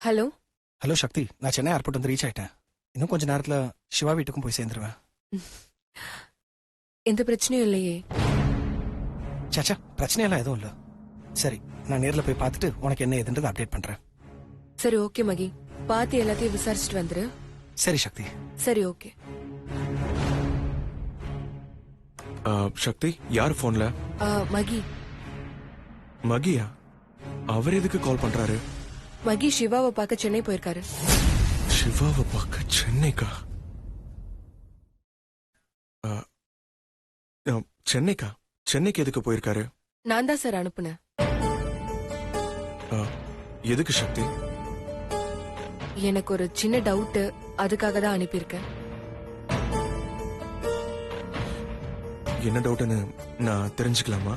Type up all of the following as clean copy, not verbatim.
Hello hello சக்தி, நான் Chennai airport வந்து reach ஆயிட்டேன். இன்னும் கொஞ்ச நேரத்துல சிவா வீட்டுக்கும் போய் சேர்ந்துருவேன். எந்த பிரச்சனையும் இல்லையே? சாச்சா, பிரச்சனையெல்லாம் எதுவும் இல்ல. சரி, நான் நேர்ல போய் பார்த்துட்டு உனக்கு என்ன ஏதுன்றது அப்டேட் பண்றேன். சரி ஓகே மகி, பார்த்து எல்லாத்தையும் விசாரிச்சுட்டு வந்துரு. சரி சக்தி. சரி ஓகே. சக்தி, யார் போன்ல? மகி. மகியா? அவர் எதுக்கு கால் பண்றாரு? மகி சிவாவை பார்க்க சென்னை போயிருக்காரு. சிவாவை பார்க்க சென்னைக்கா? சென்னைக்கா? சென்னைக்கு எதுக்கு போயிருக்காரு? நான் தான் சார் அனுப்புனேன். எதுக்கு சக்தி? எனக்கு ஒரு சின்ன டவுட், அதுக்காக தான் அனுப்பியிருக்கேன். என்ன டவுட்னு நான் தெரிஞ்சுக்கலாமா?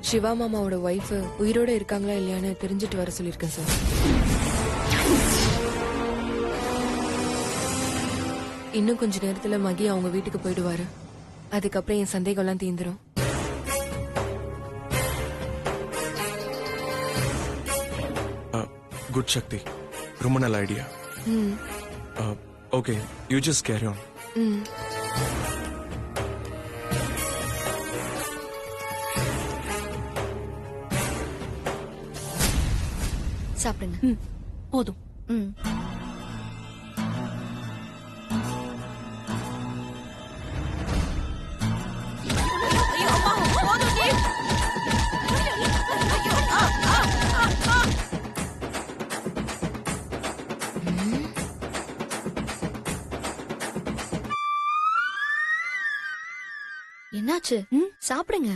சிவா மாமாவோட ஒய்ஃப் உயிரோட இருக்காங்களா இல்லையான்னு தெரிஞ்சுட்டு வர சொல்லியிருக்கேன் சார். இன்னும் கொஞ்ச நேரத்துல மகி அவங்க வீட்டுக்கு போயிடுவாரு. அதுக்கப்புறம் என் சந்தேகம் எல்லாம் தீந்துரும். குட் சக்தி, ரொம்ப நல்ல idea. Okay, you just carry on. சாப்பிடுங்க. போதும். என்னாச்சு? சாப்பிடுங்க.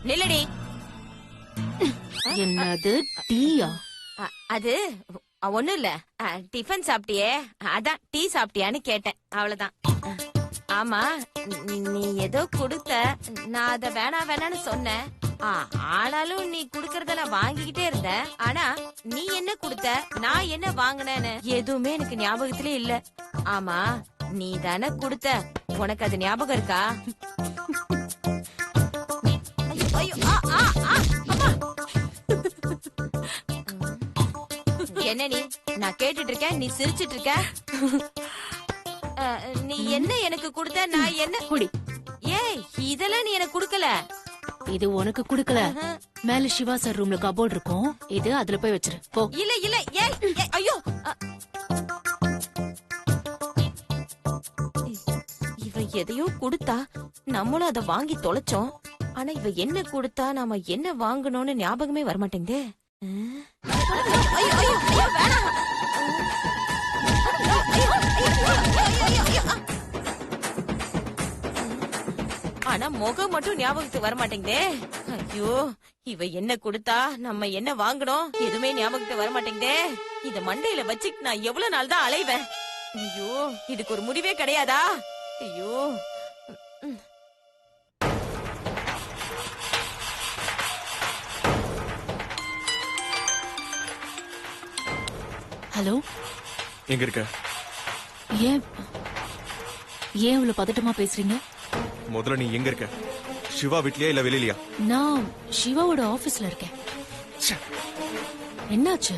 நில்லடி. என்னது டீயா? அது ஒண்ணும் இல்ல. டிஃபன் சாப்பிட்டியே, அதான் டீ சாப்பிட்டியான்னு கேட்டேன், அவ்வளவுதான். ஆமா, நீ ஏதோ கொடுத்த, நான் அத வேணான்னு சொன்னேன். ஆனாலும் நீ குடுக்கறத நான் வாங்கிக்கிட்டே இருந்தேன். ஆனா நீ என்ன கொடுத்த, நான் என்ன வாங்கினேன்னு எதுவுமே எனக்கு ஞாபகத்திலே இல்ல. ஆமா, நீ தானே கொடுத்த, உனக்கு அது ஞாபகம் இருக்கா? என்ன நீ? நான் கேட்டுட்டு இருக்கேன், நீ சிரிச்சிட்டு இருக்க. நீ என்ன எனக்கு கொடுத்த, நான் என்ன குடி. ஏய், இதெல்லாம் நீ எனக்கு குடுக்கல. இது உனக்கு குடுக்கல. மேல சிவா சார் ரூம்ல கபோர்ட் இருக்கும், இது அதுல போய் வச்சிரு போ. இல்ல இல்ல, ஏய் ஐயோ, இவ எதையோ கொடுத்தா, நம்மளும் அத வாங்கி தொலைச்சோம். ஆனா இவ என்ன கொடுத்தா, நாம என்ன வாங்கணும்னு ஞாபகமே வரமாட்டேங்குதே. ஆனா முகம் மட்டும் ஞாபகத்துக்கு வரமாட்டேங்குதே. ஐயோ, இவ என்ன கொடுத்தா, நம்ம என்ன வாங்கணும், எதுவுமே ஞாபகத்துக்கு வரமாட்டேங்குதே. இத மண்டையில வச்சுட்டு நான் எவ்வளவு நாள் தான் அலைவேன். ஐயோ, இதுக்கு ஒரு முடிவே கிடையாதா? ஐயோ. ஹலோ, எங்க இருக்க? ஏன் இவ்வளவு பதட்டமா பேசுறீங்க? முதல்ல நீ எங்க இருக்க? சிவா வீட்லயா இல்ல வெளியிலயா? நான் சிவாவோட ஆபீஸ்ல இருக்கேன். என்னாச்சு?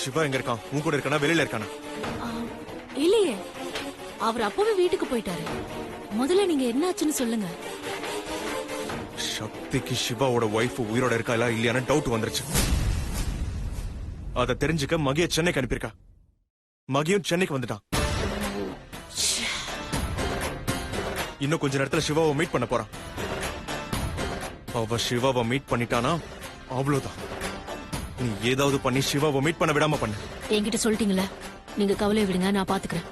சிவா எங்க இருக்கான்? உன் கூட இருக்கானா வெளியில இருக்கானா? இல்லையே, அவர் அப்பவே வீட்டுக்கு போயிட்டாரு. முதல்ல நீங்க என்னாச்சுன்னு சொல்லுங்க. சக்திக்கு சிவாவோட ஒய்ஃப் உயிரோட இருக்கா இல்ல இல்லையான டவுட் வந்துருச்சு. அத தெரிஞ்சுக்க மகிய சென்னைக்கு அனுப்பியிருக்கா. மகியும் சென்னைக்கு வந்துட்டான். இன்னும் கொஞ்ச நேரத்துல சிவாவை மீட் பண்ண போறான். அவ சிவாவை மீட் பண்ணிட்டானா அவ்வளவுதான். நீ ஏதாவது பண்ணி சிவாவை மீட் பண்ண விடாம பண்ணு. என்கிட்ட சொல்லிட்டீங்களா? நீங்க கவலையை விடுங்க, நான் பாத்துக்கிறேன்.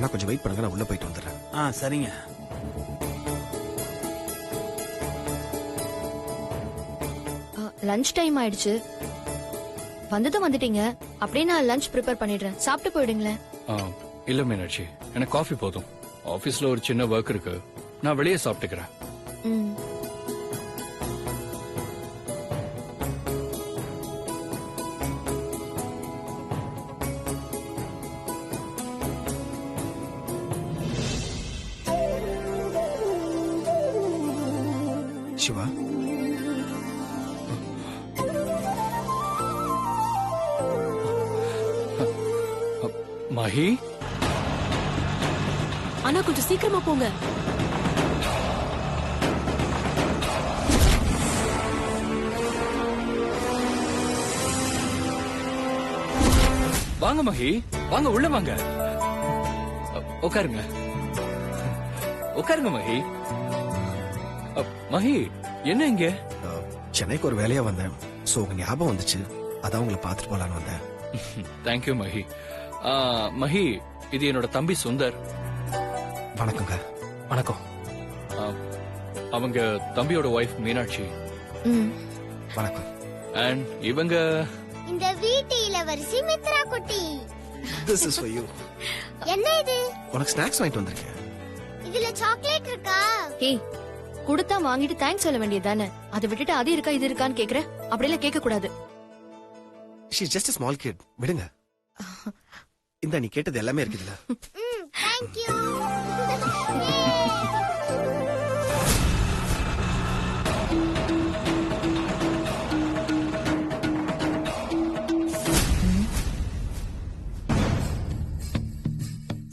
அண்ணா கொஞ்சம் வெயிட் பண்ணுங்க, நான் உள்ள போயிட்டு வந்துடுறேன். சரிங்க. லஞ்ச் டைம் ஆயிடுச்சு. வந்ததும் வந்துட்டீங்க. அப்படியே நான் லஞ்ச் ப்ரிப்பேர் பண்ணிடுறேன். சாப்பிட்டு போயிடுங்களேன். இல்ல மீனாட்சி, எனக்கு காஃபி போதும். ஆபீஸ்ல ஒரு சின்ன ஒர்க் இருக்கு, நான் வெளியே சாப்பிட்டுக்கிறேன். ம். சிவா, மஹி, ஆனா கொஞ்சம் சீக்கிரமா போங்க. வாங்க மஹி, வாங்க உள்ள வாங்க. உட்காருங்க, உட்காருங்க மஹி. மஹி, என்ன இங்க? சென்னைக்கு ஒரு வேலையா வந்தேன். சோ உங்க ஞாபகம் வந்துச்சு, அதான் உங்களை பார்த்துட்டு போலான்னு வந்தேன். தேங்க்யூ மஹி. மஹி, இது என்னோட தம்பி சுந்தர். வணக்கங்க. வணக்கம். அவங்க தம்பியோட ஒய்ஃப் மீனாட்சி. ம். வணக்கம். அண்ட் இவங்க இந்த வீட்டு இளவரசி மித்ரா குட்டி. This is for you. என்ன இது? உனக்கு ஸ்நாக்ஸ் வாங்கிட்டு வந்திருக்கேன். இதுல சாக்லேட் இருக்கா? ஏய், கொடுத்தா வாங்கிட்டு தேங்க்ஸ் சொல்ல வேண்டியதுதானே. அதை விட்டுட்டு அது இருக்கா இது இருக்கான்னு கேக்குற. அப்படியெல்லாம் கேட்க கூடாது. She's just a small kid. விடுங்க. இந்த நீ கேட்டது எல்லாமே இருக்குதுல. Thank you.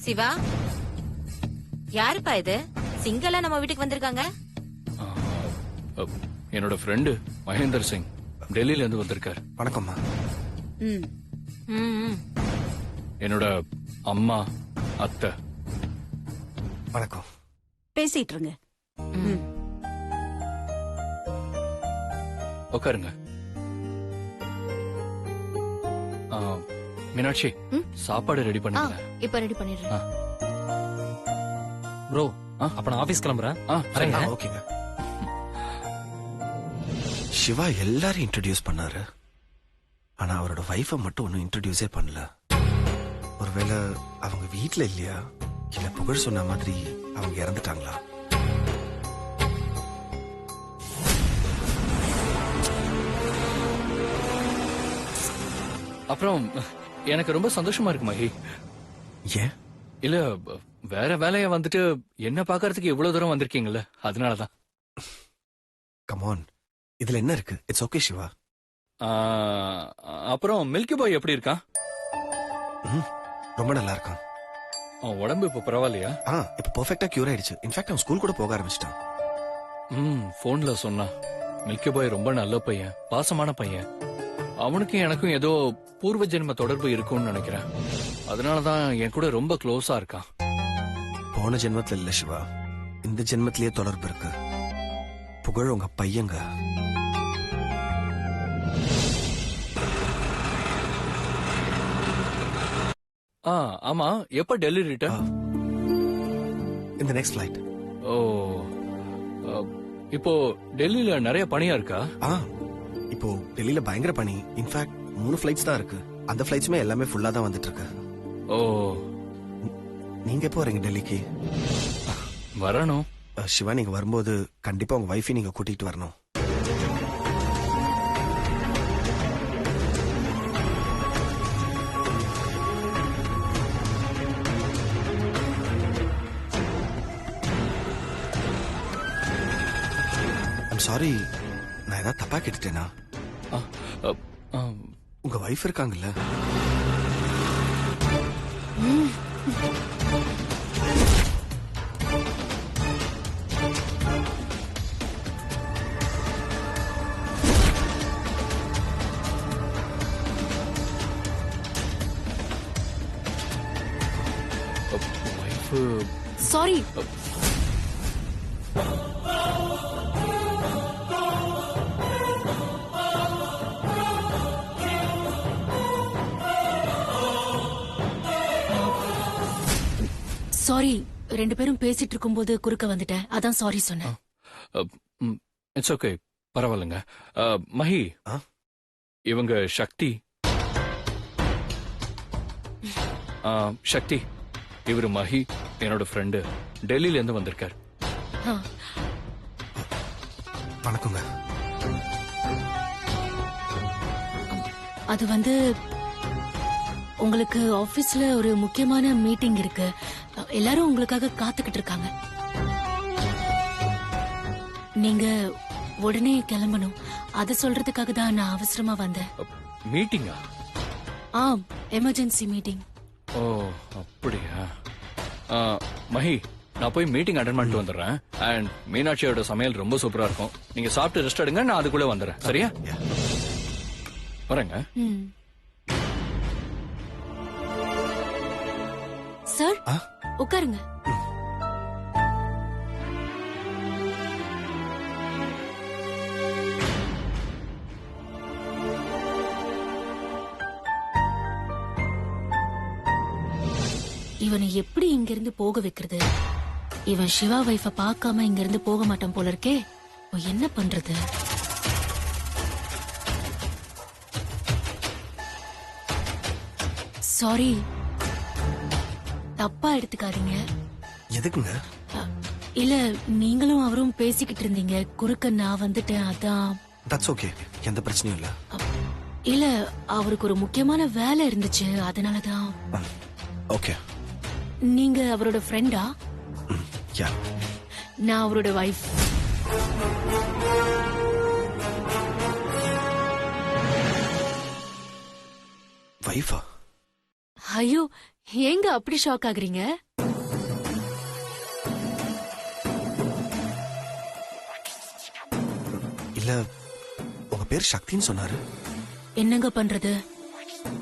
சிவா, யாருப்பா இது? சிங்களா நம்ம வீட்டுக்கு வந்திருக்காங்க. என்னோட ஃப்ரெண்டு மகேந்தர் சிங் டெல்லியில இருந்து வந்திருக்காரு. வணக்கம்மா. ம், ம். என்னோட அம்மா, அத்தை. வணக்கம். பேசிட்டு இருங்க. உட்காருங்க. மீனாட்சி, சாப்பாடு ரெடி பண்ணுங்க. இப்ப ரெடி பண்ணிடுறேன். ப்ரோ, அப்ப நான் ஆபீஸ் கிளம்புறேன். ஓகேங்க. சிவா எல்லாரும் இன்ட்ரோடியூஸ் பண்ணாரு, ஆனா அவரோட வைஃபை மட்டும் ஒன்னும் இன்ட்ரோடியூஸே பண்ணல. ஒருவேளை அவங்க வீட்ல இல்லையா, இல்ல புகழ் சொன்ன மாதிரி அவங்க இறந்துட்டாங்களா? அப்புறம் எனக்கு ரொம்ப சந்தோஷமா இருக்கு மகி. ஏன்? இல்ல, வேற வேலைய வந்துட்டு என்ன பாக்குறதுக்கு இவ்வளவு தூரம் வந்திருக்கீங்கல்ல, அதனாலதான். கமான், இதுல என்ன இருக்கு? It's okay Shiva. அப்புறம் மில்கி பாய் எப்படி இருக்கான்? ரொம்ப நல்லா இருக்கான். அவன் உடம்பு இப்ப பரவாயில்லையா? இப்ப பெர்ஃபெக்ட்டா கியூர் ஆயிடுச்சு. இன்ஃபேக்ட் அவன் ஸ்கூல் கூட போக ஆரம்பிச்சிட்டான். போன்ல சொன்னா. மில்கி பாய் ரொம்ப நல்ல பையன், பாசமான பையன். அவனுக்கும் எனக்கும் ஏதோ பூர்வ ஜென்ம தொடர்பு இருக்கும்னு நினைக்கிறேன். அதனாலதான் என் கூட ரொம்ப க்ளோஸா இருக்கான். போன ஜென்மத்துல இல்ல சிவா, இந்த ஜென்மத்திலேயே தொடர்பு இருக்கு. புகழ் உங்க பையங்க. ஆமா, எப்ப டெல்லி ரிட்டர்ன்? இந்த நெக்ஸ்ட் ஃபிளைட். ஓ, இப்போ டெல்லியில நிறைய பனியா இருக்கா? இப்போ டெல்லியில பயங்கர பனி. இன்ஃபேக்ட் 3 ஃபிளைட்ஸ் தான் இருக்கு. அந்த ஃபிளைட்ஸுமே எல்லாமே ஃபுல்லா தான் வந்துட்டு இருக்கு. ஓ, நீங்க எப்போ வரீங்க டெல்லிக்கு? வரணும். சிவா, நீங்க வரும்போது கண்டிப்பா உங்க வைஃபை நீங்க கூட்டிட்டு வரணும். சாரி, நான் ஏதாவது தப்பா கேட்டுட்டேனா? உங்க வைஃப் இருக்காங்கல்ல? சாரி. சாரி, 2 பேரும் பேசிட்டு இருக்கும்போது குறுக்க வந்துட்டேன். அதான் சாரி சொன்னேன். இட்ஸ் ஓகே, பரவாயில்லைங்க. மஹி, ஆ? இவங்க சக்தி. சக்தி, இவரு மஹி, என்னோட ஃப்ரெண்டு, டெல்லியில இருந்து வந்திருக்காரு. ஆ, வணக்கங்க. அது வந்து உங்களுக்கு ஆபீஸ்ல ஒரு முக்கியமான மீட்டிங் இருக்கு. எல்லாரும் உங்களுக்காக காத்துக்கிட்டு இருக்காங்க. நீங்க உடனே கிளம்பணும். அத சொல்றதுக்காக தான் நான் அவசரமா வந்தேன். மீட்டிங்கா? Emergency meeting. ஓ, அப்படியா? மஹி, நான் போய் மீட்டிங் அட்டெண்ட் பண்ணிட்டு வந்துடுறேன். அண்ட் மீனாட்சியோட சமையல் ரொம்ப சூப்பரா இருக்கும். நீங்க சாப்பிட்டு ரெஸ்ட் எடுங்க, நான் அதுக்குள்ள வந்துடுறேன். சரியா? வரேங்க. சார், உட்காருங்க. இவனை எப்படி இங்க இருந்து போக வைக்கிறது? இவன் சிவா வைஃப பார்க்காம இங்க இருந்து போக மாட்டான் போல இருக்கே. இப்போ என்ன பண்றது? சாரி, தப்பா எடுத்துக்காதீங்க. எதுக்குங்க? இல்ல, நீங்களும் அவரும் பேசிக்கிட்டு இருந்தீங்க. குறுக்க நான் வந்துட்டேன், அதான். தட்ஸ் ஓகே, எந்த பிரச்சனையும் இல்ல. இல்ல, அவருக்கு ஒரு முக்கியமான வேலை இருந்துச்சு, அதனாலதான். ஓகே. நீங்க அவரோட ஃப்ரெண்டா? யா. நான் அவரோட வைஃப். வைஃபா? ஐயோ, ஏங்க அப்படி ஷாக் ஆகுறீங்க? இல்ல, உங்க பேர் சக்தின்னு சொன்னாரு. என்னங்க பண்றது?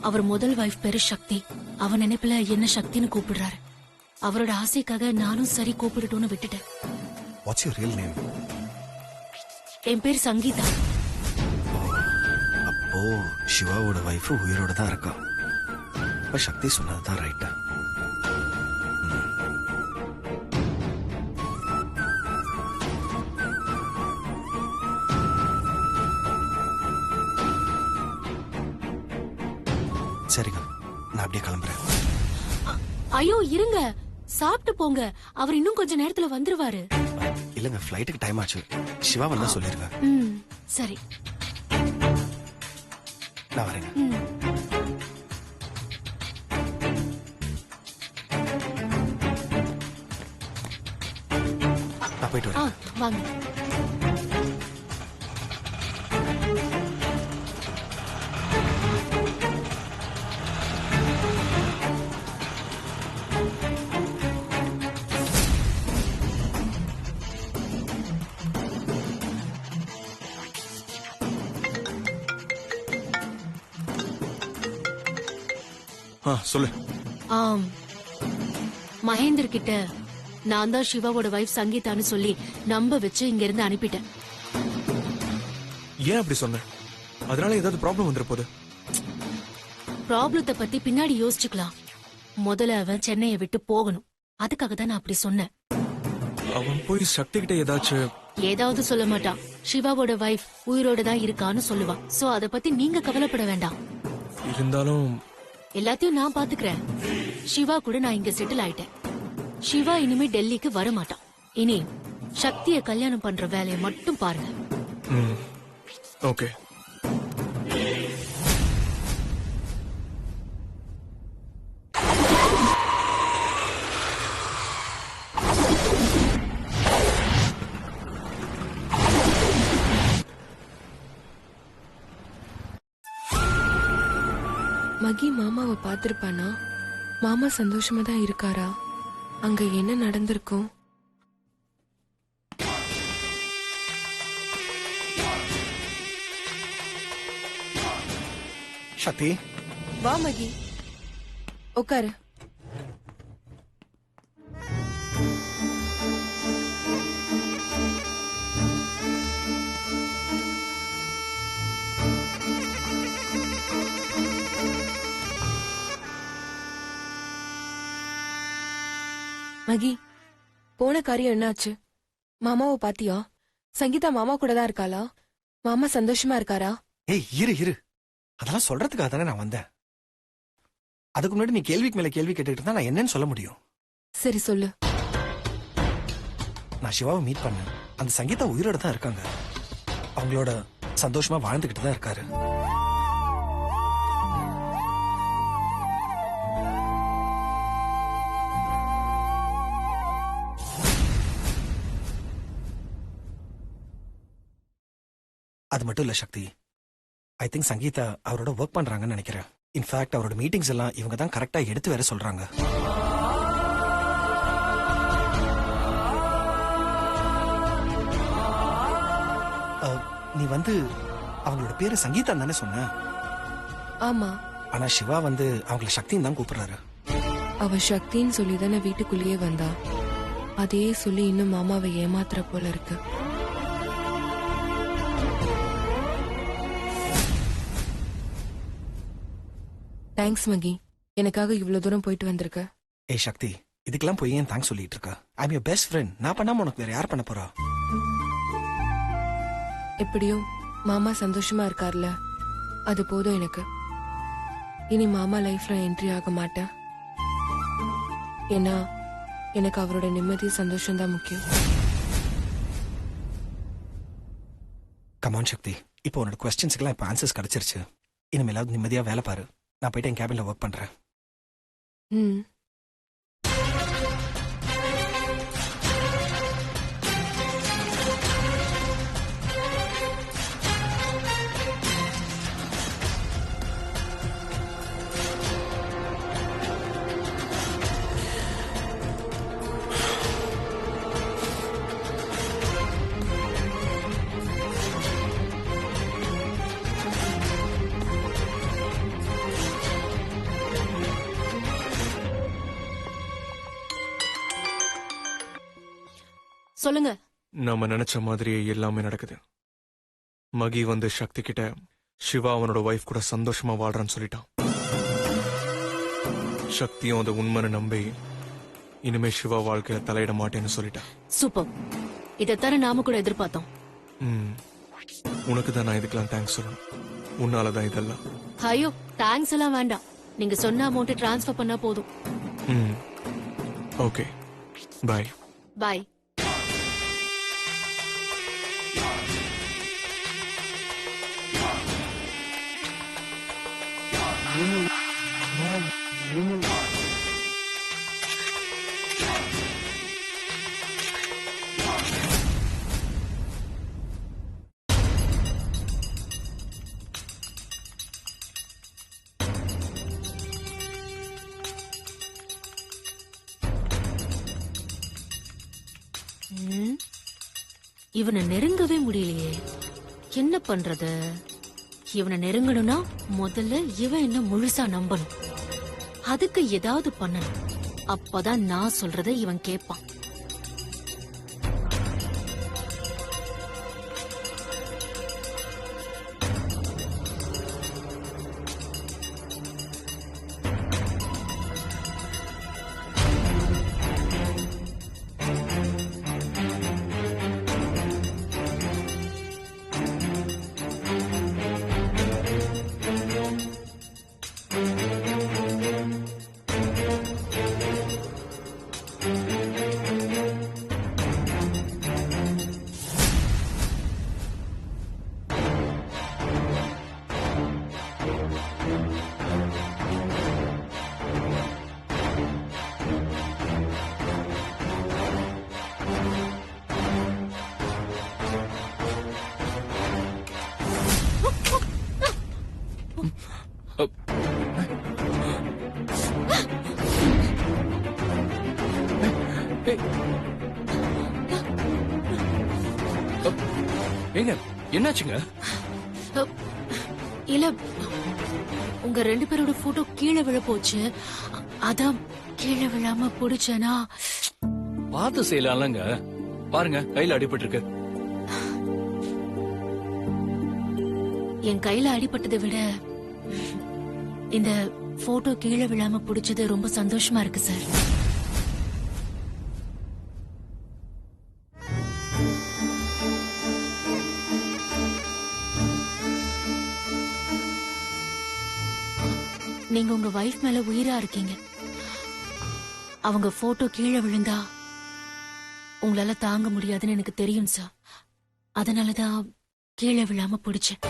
அவர் முதல் வைஃப் பேரு சக்தி. அவன் நினைப்புல என்ன சக்தின்னு கூப்பிடுறாரு. அவரோட ஆசைக்காக நானும் சரி கூப்பிடட்டும்னு விட்டுட்டேன். What's your real name? என் பேர் சங்கீதா. அப்போ சிவாவோட வைஃப் உயிரோட தான் இருக்கா. அப்ப சக்தி சொன்னதுதான் ரைட்டா? சரிங்க, நான் அப்படியே கிளம்புறேன். ஐயோ இருங்க, சாப்பிட்டு போங்க. அவர் இன்னும் கொஞ்ச நேரத்துல வந்துருவாரு. இல்லங்க, ஃபிளைட்டுக்கு டைம் ஆச்சு. சிவா வந்தா சொல்லிருங்க. சரி, நான் வரேங்க. நான் போயிட்டு வரேன். வாங்க. சொல்லு. மகேந்தர் கிட்ட நான் தான் சிவாவோட வைஃப் சங்கீதான்னு சொல்லி நம்ப வச்சு இங்க இருந்து அனுப்பிட்டேன். ஏன் அப்படி சொன்ன? அதனால ஏதாவது ப்ராப்ளம் வந்துற போது? ப்ராப்ளத்தை பத்தி பின்னாடி யோசிச்சுக்கலாம். முதல்ல அவன் சென்னையை விட்டு போகணும். அதுக்காக தான் நான் அப்படி சொன்னேன். அவன் போய் சக்தி கிட்ட ஏதாவது சொல்ல மாட்டான். சிவாவோட வைஃப் உயிரோட தான் இருக்கான்னு சொல்லுவான். சோ அத பத்தி நீங்க கவலைப்பட வேண்டாம். இருந்தாலும் எல்லாத்தையும் நான் பாத்துக்கிறேன். சிவா கூட நான் இங்க செட்டில் ஆயிட்டேன். சிவா இனிமே டெல்லிக்கு வர மாட்டான். இனி சக்திய கல்யாணம் பண்ற வேலையை மட்டும் பாருங்க. ஓகே. மகி மாமாவை பார்த்திருப்பானா? மாமா சந்தோஷமா தான் இருக்காரா? அங்க என்ன நடந்திருக்கும்? சக்தி, வா மகி, உட்காரு. மகி, போன காரியம் என்னாச்சு? மாமாவை பாத்தியா? சங்கீதா மாமா கூட தான் இருக்காளா? மாமா சந்தோஷமா இருக்காரா? ஏய் இரு அதெல்லாம் சொல்றதுக்காக தானே நான் வந்தேன். அதுக்கு முன்னாடி நீ கேள்விக்கு மேல கேள்வி கேட்டுக்கிட்டு இருந்தா நான் என்னன்னு சொல்ல முடியும்? சரி சொல்லு. நான் சிவாவை மீட் பண்ணேன். அந்த சங்கீதா உயிரோட தான் இருக்காங்க. அவங்களோட சந்தோஷமா வாழ்ந்துகிட்டு தான் இருக்காரு. அது மட்டும் இல்ல சக்தி, ஐ திங்க் சங்கீதா அவரோட ஒர்க் பண்றாங்கன்னு நினைக்கிறேன். இன்ஃபேக்ட் அவரோட மீட்டிங்ஸ் எல்லாம் இவங்க தான் கரெக்டா எடுத்து வேற சொல்றாங்க. நீ வந்து அவங்களோட பேரு சங்கீதா தானே சொன்ன? ஆமா. ஆனா சிவா வந்து அவங்கள சக்தின்னு தான் கூப்பிடுறாரு. அவ சக்தின்னு சொல்லி தானே வீட்டுக்குள்ளேயே வந்தா. அதையே சொல்லி இன்னும் மாமாவை ஏமாத்துற போல இருக்கு. தேங்க்ஸ் மகி, எனக்காக இவ்வளவு தூரம் போயிட்டு வந்திருக்க. ஏய் சக்தி, இதுக்கெல்லாம் போய் ஏன் தேங்க்ஸ் சொல்லிட்டு இருக்க? ஐ அம் யுவர் பெஸ்ட் ஃப்ரெண்ட். நான் பண்ணாம உனக்கு வேற யார் பண்ண போறா? எப்படியோ மாமா சந்தோஷமா இருக்கார்ல, அது போதும் எனக்கு. இனி மாமா லைஃப்ல என்ட்ரி ஆக மாட்டேன். ஏன்னா எனக்கு அவரோட நிம்மதி சந்தோஷம் தான் முக்கியம். கமான் சக்தி, இப்போ உன்னோட கொஸ்டின்ஸ்க்குலாம் இப்போ ஆன்சர்ஸ் கிடைச்சிருச்சு. இனிமேலாவது நிம்மதியா வேலை பாரு. நான் போயிட்டு என் கேபின்ல ஒர்க் பண்றேன். ம். சொல்லுங்க. நாம நினைச்ச மாதிரியே எல்லாமே நடக்குது. மகி வந்து சக்தி கிட்ட சிவா அவனோட ஒய்ஃப் கூட சந்தோஷமா வாழ்றான்னு சொல்லிட்டான். சக்தியும் அந்த உண்மைன்னு நம்பி இனிமே சிவா வாழ்க்கையில தலையிட மாட்டேன்னு சொல்லிட்டான். சூப்பர். இதைத்தானே நாம கூட எதிர்பார்த்தோம். உனக்கு தான் நான் இதுக்கெல்லாம் தேங்க்ஸ் சொல்லணும். உன்னாலதான் இதெல்லாம். ஐயோ, தேங்க்ஸ் எல்லாம் வேண்டாம். நீங்க சொன்ன அமௌண்ட் டிரான்ஸ்ஃபர் பண்ணா போதும். ஓகே, பாய். பாய். இவனை நெருங்கவே முடியலையே. என்ன பண்றது? இவனை நெருங்கணும்னா முதல்ல இவன் என்ன முழுசா நம்பணும். அதுக்கு ஏதாவது பண்ணணும். அப்பதான் நான் சொல்றத இவன் கேட்பான். ஏங்க, என்னாச்சுங்க? இல்ல, உங்க 2 பேரோட போட்டோ கீழே விழ போச்சு. அதான் கீழே விழாம புடிச்சனா. பார்த்து செய்யலாம்லங்க. பாருங்க, கையில அடிபட்டு இருக்கு. என் கையில அடிபட்டதை விட இந்த போட்டோ கீழே விழாம புடிச்சது ரொம்ப சந்தோஷமா இருக்கு சார். நீங்க உங்க வைஃப் மேல உயிரா இருக்கீங்க. அவங்க போட்டோ கீழே விழுந்தா உங்களால தாங்க முடியாதுன்னு எனக்கு தெரியும் சார். அதனாலதான் கீழே விழாம பிடிச்சேன்.